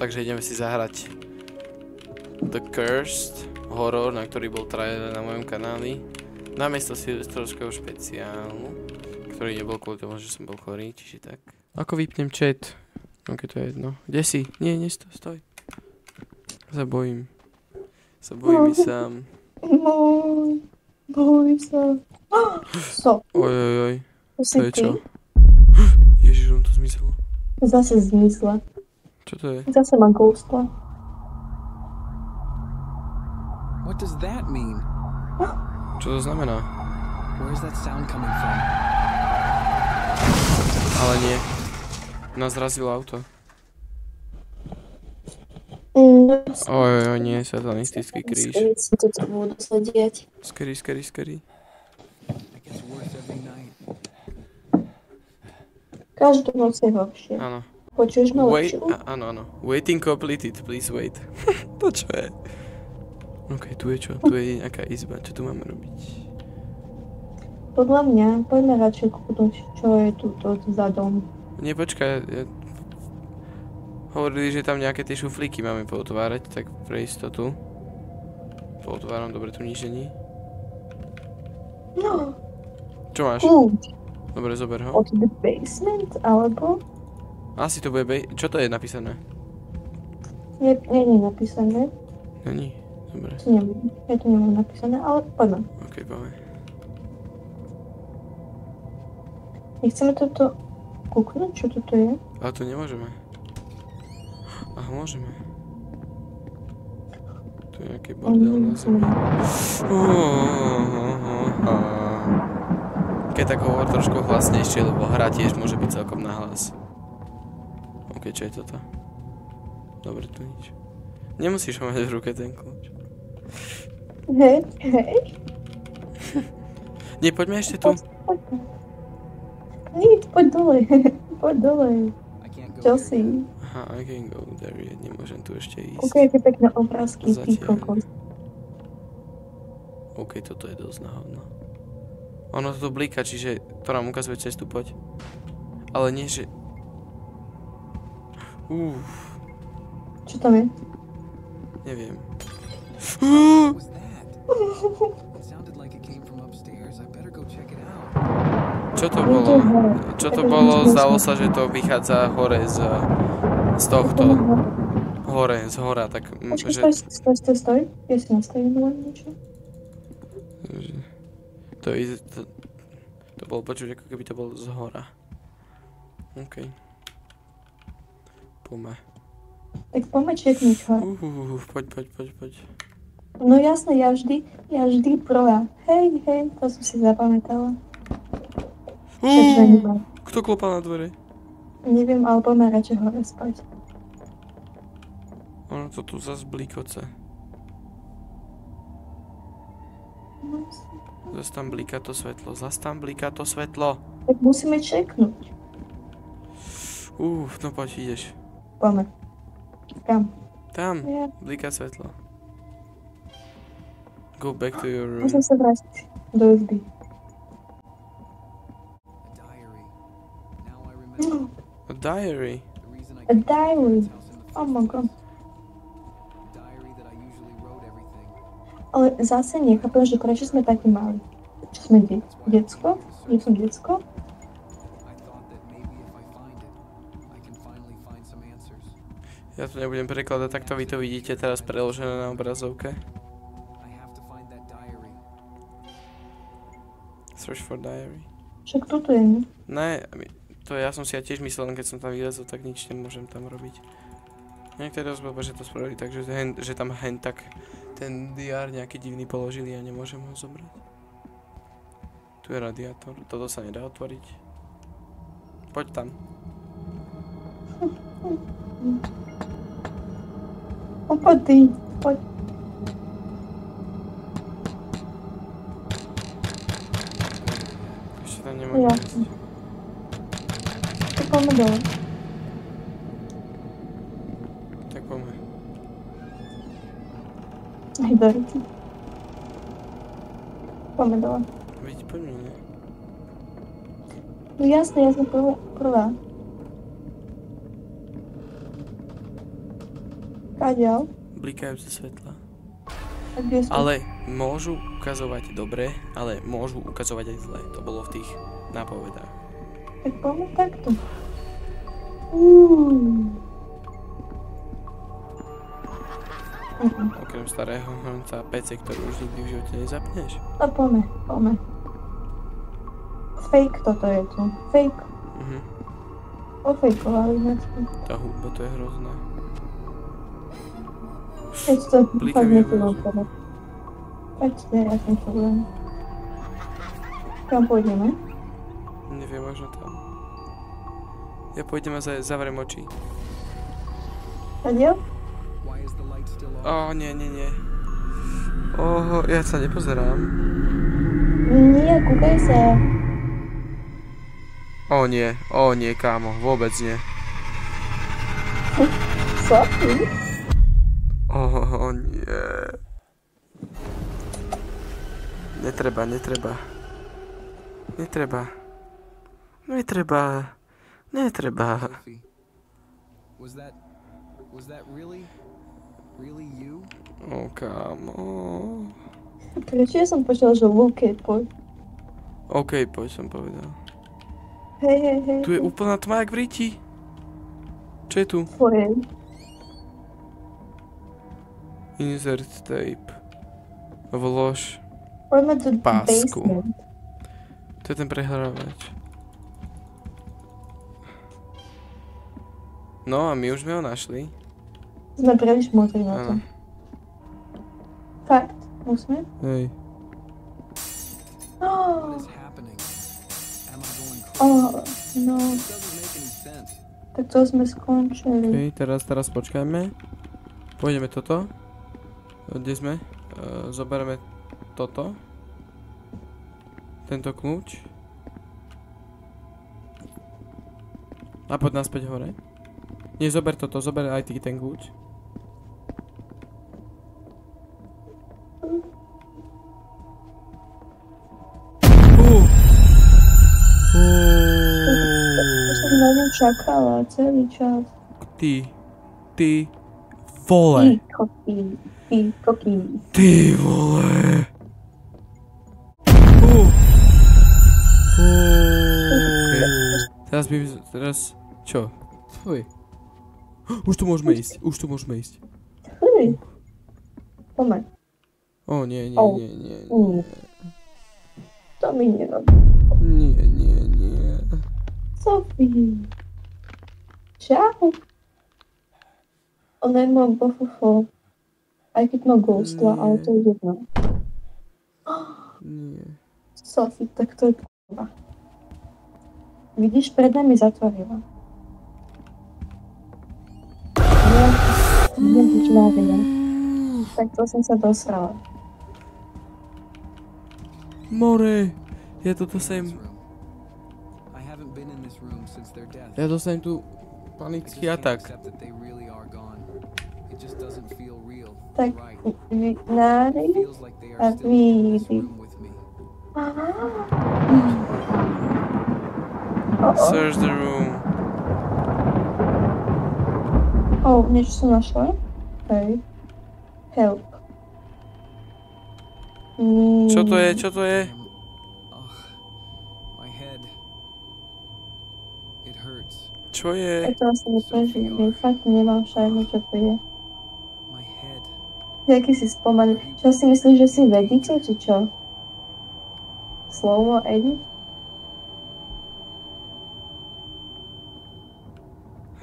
takže ideme si zahrať The Cursed horor, na ktorý bol trailer na mojom kanáli. Namiesto silvestrovského špeciálu, ktorý nebol kvôli tomu, že som bol chorý, čiže tak. Ako vypnem chat? Ok, to je jedno. Kde si? Nie, stoj. Sa bojím. Sa bojím sám. Bojím sa. So. Ojojoj. To je čo? Ježiš, on to zmizlo. Zase zmizla. Čo to je? Zase mám kousla. What does that mean? Čo to znamená? Where is that sound coming from? Ale nie. Nás zrazilo auto. Ojojoj, nie, satanistický kríž. Sa to budú sledieť. Scary. It gets worse every night. Každú noc je horšie. Áno. Počuješ ma Wait, lepšiu? áno. Waiting completed, please wait. To čo je? Ok, tu je čo? Tu je nejaká izba, čo tu máme robiť? Podľa mňa, poďme radšej kúknúť, čo je tu za dom. Nie, počkaj. Hovorili, že tam nejaké tie šuflíky máme pootvárať, tak pre istotu. Pootváram, dobre, tu nič není. No, Čo máš? kľúč Dobre, zober ho. od the basement, alebo? Asi to bude čo to je napísané? Nie je napísané. Není. Dobre. Ja to nemám napísané, ale poďme. Ok, poďme. Nechceme toto kúknúť, čo toto je? Ale tu nemôžeme. Aha, môžeme. Tu je nejaký bordel na zemi. Keď tak hovor trošku hlasnejšie, lebo hra tiež môže byť celkom nahlas. Ok, čo je toto? Dobre, tu nič. Nemusíš mať v ruke ten kľúč. Hej. Nie, poďme ešte tu. Nie, poď dole. Poď dole. I can't go Čo there si? yet. Aha, I can go there yet. Nemôžem tu ešte ísť. OK, aké pekné obrázky, ty Zatiaľ. kokos. Ok, toto je dosť náhodno. Ono to tu blíka, čiže to nám ukazuje cestu, poď. Ale nie, že... Čo tam je? Neviem. What was that? It sounded like it came from upstairs. I better go check it out. Čo to bolo? Čo to bolo? Zdalo sa, že to vychádza hore z tohto. Hore, z hora, tak... Počkaj, stoj. Ja si nastavím len niečo. To bolo počuť, ako keby to bolo z hora. OK. Poďme. Tak poďme čeknúť ho. Poď. No jasné, ja vždy prvá. Hej, to som si zapamätala. Takže nemám. Kto klopal na dvere? Neviem, ale poďme radšej hore spať. Ono to tu zas blíkoce. Zas tam blíka to svetlo. Tak musíme čeknúť. No poď, ideš. Poďme. Kam? Tam, Ja. blíka svetlo. Go back to your room. Musím sa vrátiť do izby. A diary. Now I remember. A diary. The reason I A came to diary. my house in the Oh first my god. place. A diary that I usually wrote everything. Ale zase nechápem, že prečo sme takí mali. Čo sme decko? Nie som decko? I thought that maybe if I find it, I can finally find some answers. Ja to nebudem prekladať, takto vy to vidíte teraz preložené na obrazovke. I have to find that diary. Search for diary. Však toto je, ne? Ne, to ja som si ja tiež myslel, keď som tam vylezol, tak nič nemôžem tam robiť. Niektorí rozbába, že to spravili tak, že tam hen tak ten diár nejaký divný položili a nemôžem ho zobrať. Tu je radiátor, toto sa nedá otvoriť. Poď tam. Poď ty, poď. Ešte tam nemôžem Jasne. ísť. Tak poďme dole. Tak poďme. Aj dojde. Poďme dole. Poďme, ne? No jasne, ja som prvá. A ďal? Blikajúce svetla. A kde sú? Ale môžu ukazovať dobre, ale môžu ukazovať aj zle. To bolo v tých nápovedách. Tak poďme takto. Okrem starého hrnca PC, ktorý už nikdy v živote nezapneš. A poďme. Fake toto je tu. Fake. Ofejkovali hneďky. Tá hudba, to je hrozná. Keď to Blikajú fakt je nechývam povedať. Pačte, ja som problém. Kam pôjdeme? Neviem, možno tam. Ja pôjdem a zavriem oči. A ďal? Why is the light still on? Nie. Ja sa nepozerám. Nie, kúkaj sa. Nie, kámo, vôbec nie. Sophie? Nie. Netreba. Sophie, was that really you? Kámo. Prečo ja som počula, že OK, poď. OK, poď som povedal. Hej. Tu je úplná tma, jak v ríti. Čo je tu? Tvoje. Insert tape. Vlož. Poďme do Pásku. basement. To je ten prehrávač. No a my už sme ho našli. Sme príliš modrí na to. Áno. Fakt? Musíme? Hej. What is happening? Am I going crazy? No. It doesn't make any sense. Tak to sme skončili. Okay, teraz počkajme. Pôjdeme toto. Kde sme? Zoberieme toto. Tento kľúč. A poď naspäť hore. Nie, zober toto, zober aj ty ten kľúč. To som na ňu čakala celý čas. Ty vole. Ty koký. Ty vole. Teraz, čo? Fuj. Už tu môžeme ísť. Poďme. Nie. To mi nerobí. Nie. Sophie. Čau. Ona je moja bofofo. Aj keď ma ghostla, ale to je jedno. Nie. Sophie, tak to je p***a. Vidíš, pred nami zatvorila. Ježiš Mária. Tak to som sa dosrala. More. Ja to dostajem. This room. I haven't been in this room since their death. Ja dostajem tu I just panický can't atak. accept that they really are gone. It just doesn't feel real. Tak, Right. nári It feels like they a are still in this víry. room with me. Search the room. Niečo som našla? Hej. Help. Čo to je? Ugh, my head. It hurts. Čo je? Ja to asi neprežijem. Fakt nemám šajnu, čo to je. My head. Jaký si spomalý. Čo si myslíš, že si vedíte, či čo? Slovo edit?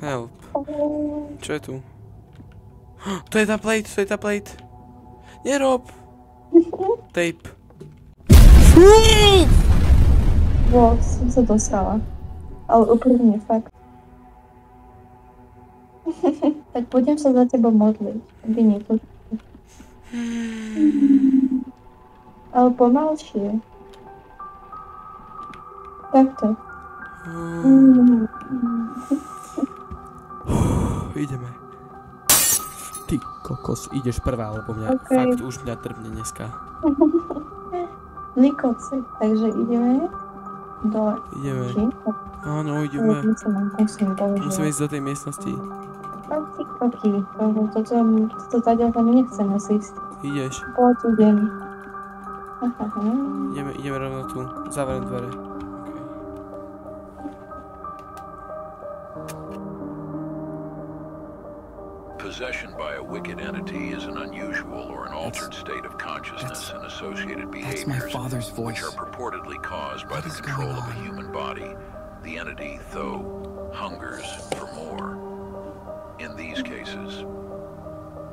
Help. Čo je tu? To je tá plate. Nerob. Tape. Som sa dosrala. Ale úprimne, fakt. Tak budem sa za teba modliť, aby nepočul. Ale pomalšie. Takto. Ideme. Ty kokos, ideš prvá, lebo mňa Okay. fakt už mňa trpne dneska. Likoci. Takže ideme do... Ideme. Áno, ideme. Musím Musíme ísť do tej miestnosti. Kočiko. koký. Toto tady tam nechcem asi ísť. Ideš. Poď idem. Ideme rovno tu. Zavriem dvere. Possession by a wicked entity is an unusual or an altered state of consciousness and associated That's my behaviors father's which voice. are purportedly caused by What the is control going of a on? human body. The entity, though, hungers for more. In these cases,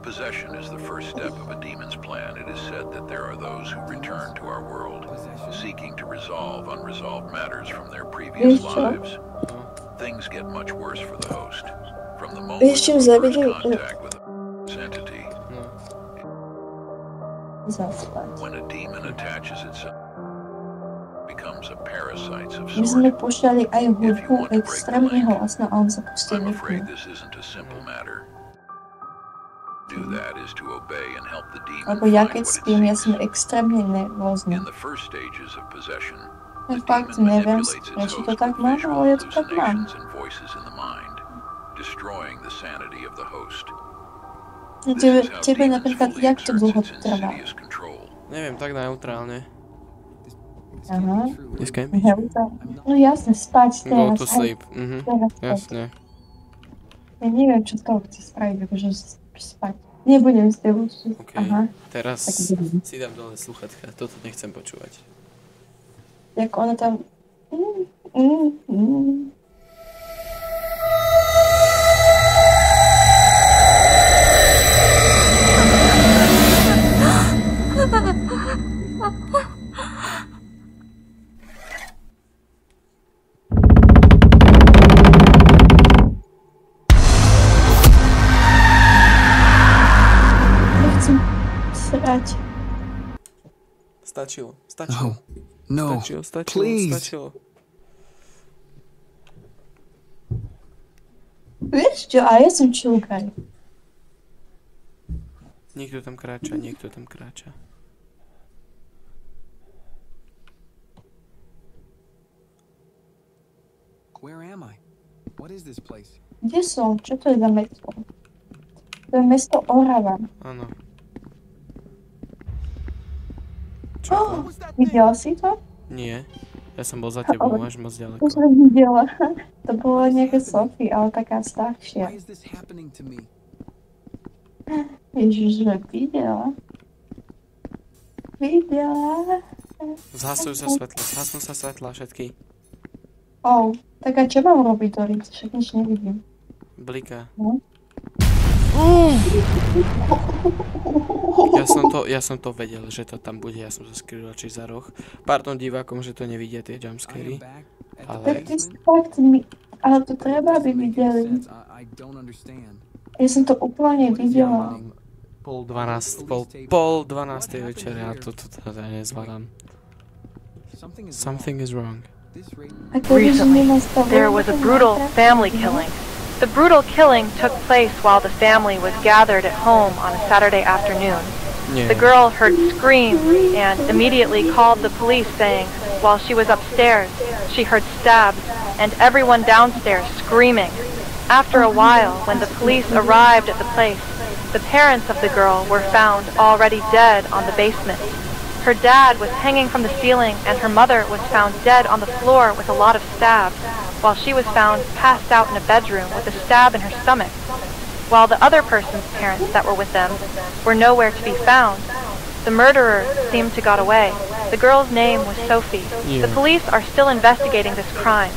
possession is the first step of a demon's plan. It is said that there are those who return to our world, seeking to resolve unresolved matters from their previous Vieš čo? lives. Things get much worse for the host. From the moment Vieš čo, of first zavidím contact with this entity, zaspať. when a demon attaches itself, becomes a parasite of My sme sort. púšťali aj hudbu extrémne hlasno a on sa pustil I'm afraid vypnúť. this isn't a simple matter. Do that is to obey and help the demon Lebo ja find keď what spím, ja it som seeks. extrémne nervózna. In the first stages of possession, Ja the fakt demon neviem, manipulates its prečo to host tak with mám, visual ale ja to tak mám. hallucinations and voices in the mind, destroying the sanity of the host. A This is how tebe demons napríklad, fully jak to exerts dlho its to trvá? insidious control. Neviem, tak neutrálne. This Aha. can't be true. This can't be Ja, no jasne, spať Go teraz. to hej, sleep. teraz spať. Jasne. Ja neviem, čo z toho chce spraviť, akože spať. Nebudem s tebou. OK. Aha, Teraz tak budem. si dám dole sluchatka. Toto nechcem počúvať. Jak ona tam... Mm. Nechcem srať. Stačilo. No. Stačilo. Please. Stačilo. Vieš čo, a ja som čilkaj. Niekto tam kráča. Where am I? What is this place? Kde som? Čo to je za mesto? To je mesto Orava. Áno. Čo Oh, to? videla si to? Nie. Ja som bol za tebou, máš moc ďaleko. To som videla. To bolo nejaké Sophie, ale taká Why staršia. is this happening to me? Ježiš, že videla. Zhasnú sa svetla všetky. Oh, tak a čo mám robiť, Doric? Však nič nevidím. Blika. No. Ja som to vedel, že to tam bude, ja som sa skrýl radšej za roh. Pardon divákom, že to nevidia tie I am jumpscary. back at Ale- the Tak ty si basement. fakt mi... Ale to treba, aby Doesn't make any videli. sense. I don't understand. Ja som to úplne What is videla. happening? Pol 12 večer, ja to teda nezvládam. Something is wrong. This rate Ako vieš, Recently, nenastavujú there was a brutal ten family nástroj. killing. The brutal killing took place while the family was gathered at home on a Saturday afternoon. Nie. The girl heard screams and immediately called the police, saying while she was upstairs, she heard stabs and everyone downstairs screaming. After a while, when the police arrived at the place, the parents of the girl were found already dead on the basement. Her dad was hanging from the ceiling and her mother was found dead on the floor with a lot of stabs, while she was found passed out in a bedroom with a stab in her stomach. While the other person's parents that were with them were nowhere to be found, the murderer seemed to got away. The girl's name was Sophie. Yeah. The police are still investigating this crime.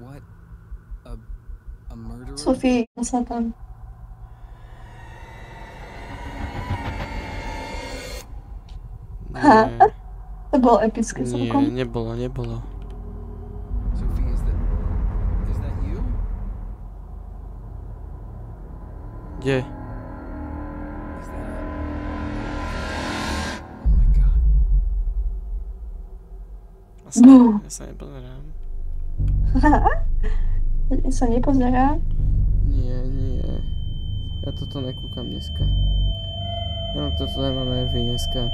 what? A murderer? Sofie, sa tam. Nie, To bolo epické nie, celkom. nebolo. Sophie, is that you? Kde? Is that Oh my god. Ja sa nepozerám. Sa nepozerá. Nie. Ja toto nekúkam dneska. Ja mám toto nemám nervy dneska.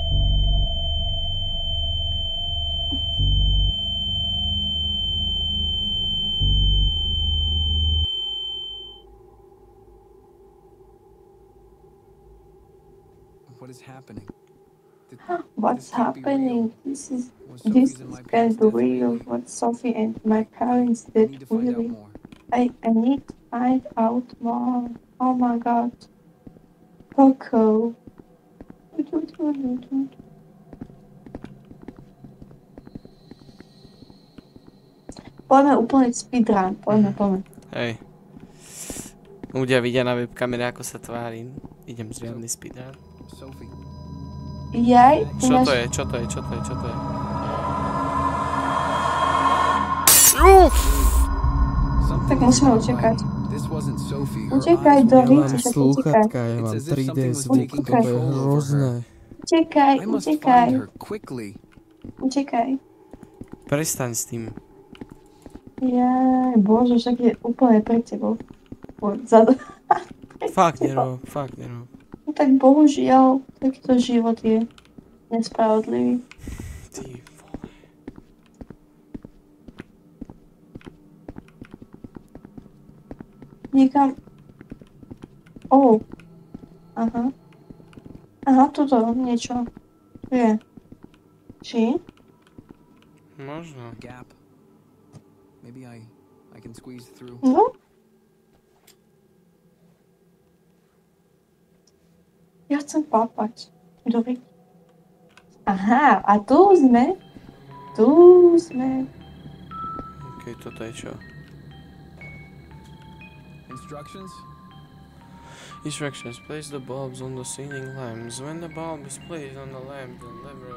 happening? What's This can't be real. happening? This Was Sophie's and my can't parents' be death real. real? What Sophie and my parents I did need to find out really. more. I need to find out more. Oh my god. Poco. Poďme úplne speedrun. Poďme. Hej. Ľudia vidia na webkamere, ako sa tvárim. Idem z riadny speedrun. Sophie. Jaj, ty Čo máš... to je? Uf! Something Tak is musíme wrong. utekať. This wasn't Sophie. Her Utekaj eyes do were více, alive. však utekaj. ja It's mám as if 3D something was zvuk, taking to je control over her. hrozné. Utekaj, I must utekaj, find her quickly. utekaj. Prestaň s tým. Jaj, bože, však je úplne pred tebou. Zadu. Fakt nerob. No tak bohužiaľ, takýto život je nespravodlivý. Ty vole. Niekam... Oh. Aha. Aha, tuto, niečo. Tu je. Či? Možno. Gap. Maybe I can squeeze through. No. Ja chcem papať. Kto vie? Aha, a tu sme. Okej, toto je čo? Instructions? Instructions. Place the bulbs on the ceiling lamps. When the bulb is placed on the lamp, the lever...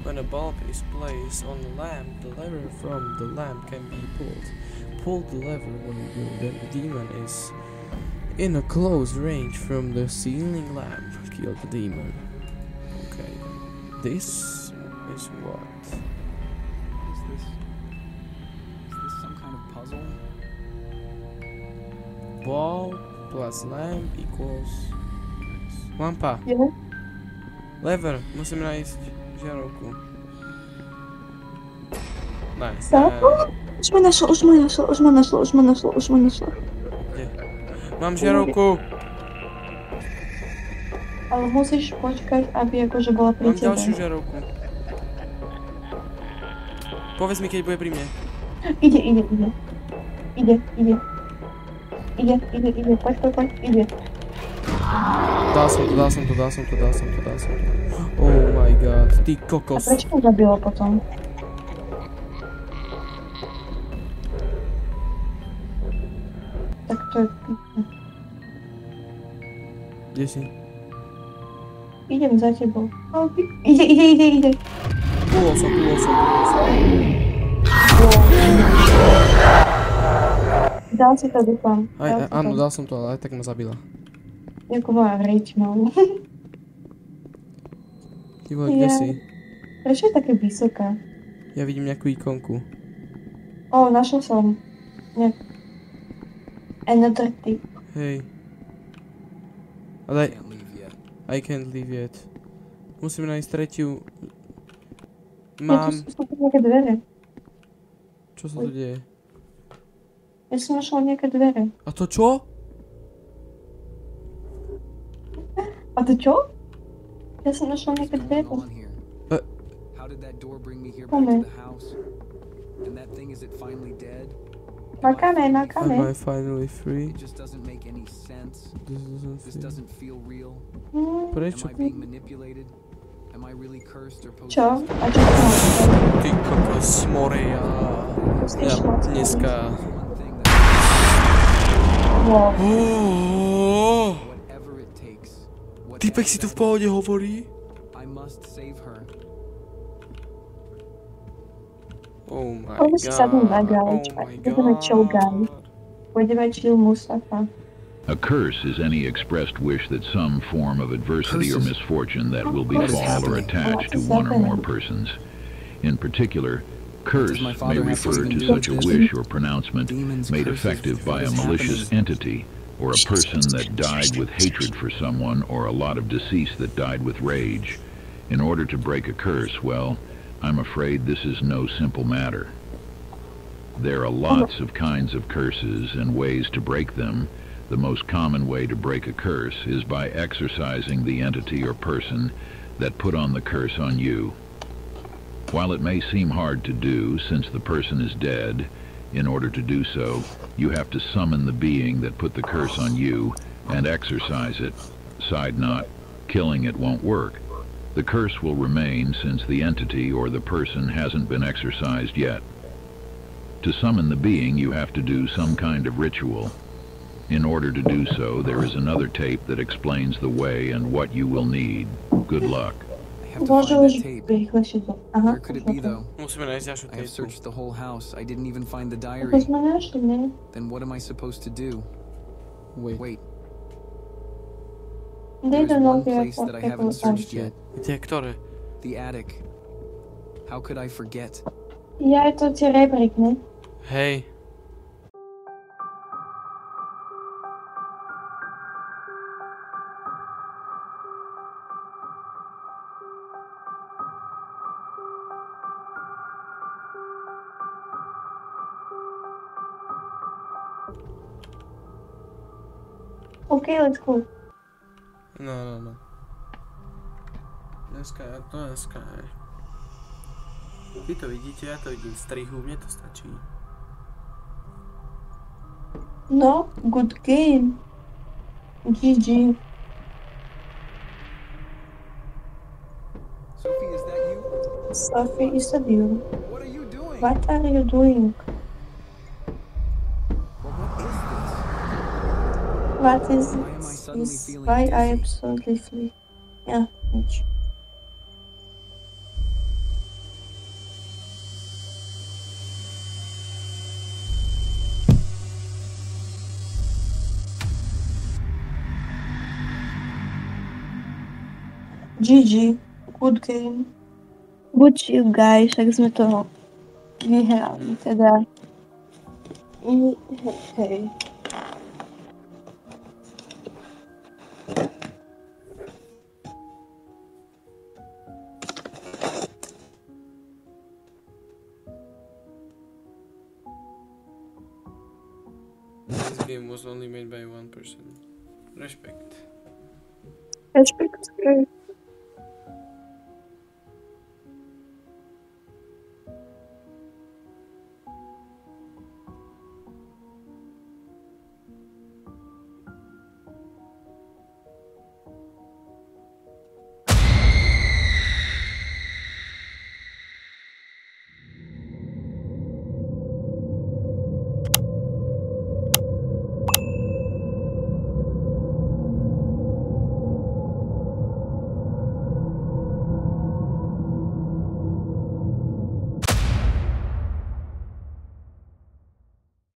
When a bulb is placed on the lamp, the lever from the lamp can be pulled. Pull the lever when the demon is in a close range from the ceiling lamp. Kill the demon. Okay. This is what? Is this some kind of puzzle? Bulb plus lamp equals... Lampa. Je? Lever. Musím nájsť žiarovku. Nice. Co? Už ma našlo. Kde? Mám žiarovku. Ale musíš počkať, aby akože bola pri Mám tebe. ďalšiu žiarovku. Povedz mi, keď bude pri mne. Ide. Poď, ide. Dal som to. Oh my god, ty A kokos. prečo to zabilo potom? Tak to je... Kde si? Idem za tebou. Ide. Pulol som. Dal si to, dúfam. Áno, dal som to, ale aj tak ma zabila. Jako moja reč mal. Ty vole, kde si? Prečo je také vysoká? Ja vidím nejakú ikonku. Našol som. Another tip. Hej. Ale Can't leave yet. I can't leave yet. Musím nájsť tretiu. Mám. Mám. Tu sú nejaké dvere. Čo sa tu deje? Ja som našla nejaké dvere. A to čo? A to čo? Ja som našla nejaké What's dvere. going on here? Uh. How did that door bring me here Oh, back man. to the house? And that thing, is it finally dead? Makáme. Am I finally free? It just doesn't make any sense. This This doesn't feel real. Hm, Am Prečo? I being manipulated? Am I really cursed or possessed? Čo? A čo to máš? Ty kokos, Moria. Ja dneska... One thing that Wow. whatever it takes. Typek si tu v pohode hovorí? I must save her. Oh my Poďme si sadnúť na god. gauč. Oh my Budeme chill guy. god. Pôjdeme chill Mustafa. A curse is any expressed wish that some form of adversity or Curses. misfortune that will What is befall or happening? attach to What is one or more happening? persons. In particular, curse my may father have refer something to to do such a with this? wish or pronouncement Demons, made curses, effective by a what is malicious happening? entity or a person that died with hatred for someone or a lot of deceased that died with rage. In order to break a curse, well, I'm afraid this is no simple matter. There are lots of kinds of curses and ways to break them, The most common way to break a curse is by exorcising the entity or person that put on the curse on you. While it may seem hard to do since the person is dead, in order to do so, you have to summon the being that put the curse on you and exorcise it. Side note, killing it won't work. The curse will remain since the entity or the person hasn't been exorcised yet. To summon the being, you have to do some kind of ritual. In order to do so, there is another tape that explains the way and what you will need. Good luck. I have to Może find už that tape. rýchlejšie to. Aha, Where could it be, though? Musíme nájsť ďalšiu I have tejpu. searched the whole house. I didn't even find the To diary. sme našli, ne? Then what am I supposed to do? Wait, They there's don't know one place that I haven't searched yet. Kde, ktoré? The attic. How could I forget? Ja, je to tie rebrík, ne? Hej. OK, let's go. No. Dneska je. Vy to vidíte, ja to vidím v strihu, mne to stačí. No, good game. GG. Sophie, is that you? Sophie, is that you? What are you doing? What are you doing? Well, what is this? What is Why am I suddenly this? feeling Why I dizzy? absolutely flee? Ja, nič. GG. Good game. Good shit, guys. Tak sme to vyhrali, teda. Hej. This game was only made by one person. Respect. Respekt.